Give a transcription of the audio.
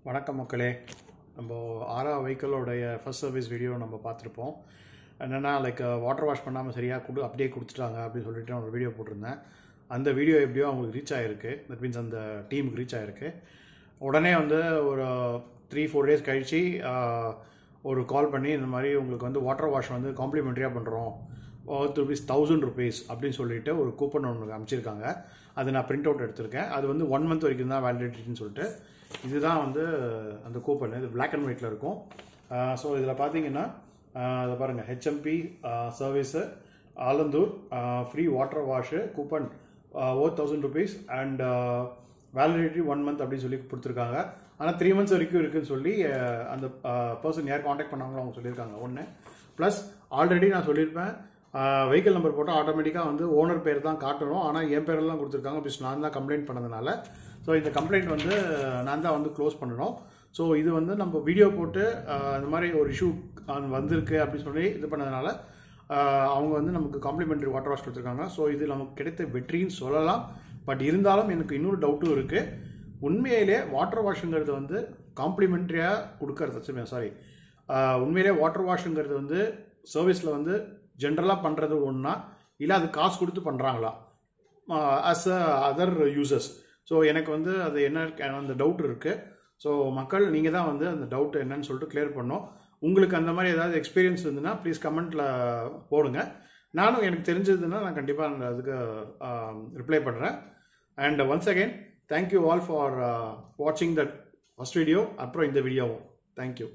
வணக்கம் மக்களே. நம்ம ஆரா வெஹிக்கிளோடைய ஃபர்ஸ்ட் சர்வீஸ் வீடியோ நம்ம பார்த்துருப்போம். என்னென்னா வாட்டர் வாஷ் பண்ணாமல் சரியாக அப்படியே கொடுத்துட்டாங்க அப்படின்னு சொல்லிட்டு நான் ஒரு வீடியோ போட்டிருந்தேன். அந்த வீடியோ எப்படியோ அவங்களுக்கு ரீச் ஆகிருக்கு. தட் மீன்ஸ் அந்த டீமுக்கு ரீச் ஆகிருக்கு. உடனே ஒரு 3-4 டேஸ் கழித்து ஒரு கால் பண்ணி இந்த மாதிரி உங்களுக்கு வாட்டர் வாஷ் காம்ப்ளிமெண்ட்ரியாக பண்ணுறோம், ₹1000 அப்படின்னு சொல்லிட்டு ஒரு கூப்பன் ஒன்று அமைச்சிருக்காங்க. அது நான் பிரிண்ட் அவுட் எடுத்திருக்கேன். அது 1 மந்த் வரைக்கும் தான் வேலிடிட்டின்னு சொல்லிட்டு. இதுதான் அந்த கூப்பன். இது பிளாக் அண்ட் ஒயிட்டில் இருக்கும். ஸோ இதில் பார்த்தீங்கன்னா அதை பாருங்கள், HMP service Alandur free water wash coupon ₹1000 and validity 1 month அப்படின்னு சொல்லி கொடுத்துருக்காங்க. ஆனால் 3 months வரைக்கும் இருக்குதுன்னு சொல்லி அந்த பர்சன் யார் காண்டாக்ட் பண்ணாங்களோ அவங்க சொல்லியிருக்காங்க. ஒன்று ப்ளஸ் ஆல்ரெடி நான் சொல்லியிருப்பேன், வெஹிக்கிள் நம்பர் போட்டால் ஆட்டோமேட்டிக்காக ஓனர் பேர் தான் காட்டணும். ஆனால் என் பேரெல்லாம் கொடுத்துருக்காங்க. ப்ளஸ் நான் தான் கம்ப்ளைண்ட் பண்ணதுனால ஸோ இந்த கம்ப்ளைண்ட் நான் தான் க்ளோஸ் பண்ணணும். ஸோ இது நம்ம வீடியோ போட்டு இந்த மாதிரி ஒரு இஷ்யூ வந்திருக்கு அப்படின்னு சொல்லி இது பண்ணதுனால அவங்க நமக்கு காம்ப்ளிமெண்ட்ரி வாட்டர் வாஷ் கொடுத்துருக்காங்க. ஸோ இது நமக்கு கிடைத்த வெற்றின்னு சொல்லலாம். பட் இருந்தாலும் எனக்கு இன்னொரு டவுட்டும் இருக்குது. உண்மையிலே வாட்டர் வாஷுங்கிறது காம்ப்ளிமெண்ட்ரியாக கொடுக்கறது, சாரி, உண்மையிலே வாட்டர் வாஷுங்கிறது சர்வீஸில் ஜென்ரலாக பண்ணுறது ஒன்றா, இல்லை அது காசு கொடுத்து பண்ணுறாங்களா ஆஸ் அதர் யூசர்ஸ்? ஸோ எனக்கு அது என்ன அந்த டவுட் இருக்குது. ஸோ மக்கள் நீங்கள் தான் அந்த டவுட் என்னன்னு சொல்லிட்டு கிளியர் பண்ணோம். உங்களுக்கு அந்த மாதிரி ஏதாவது எக்ஸ்பீரியன்ஸ் இருந்ததுன்னா ப்ளீஸ் கமெண்ட்டில் போடுங்க. நானும் எனக்கு தெரிஞ்சதுன்னா நான் கண்டிப்பாக அதுக்கு ரிப்ளை பண்ணுறேன். And once again thank you all for வாட்சிங் தட் ஃபர்ஸ்ட் வீடியோ. அப்புறம் இந்த வீடியோவும் தேங்க்யூ.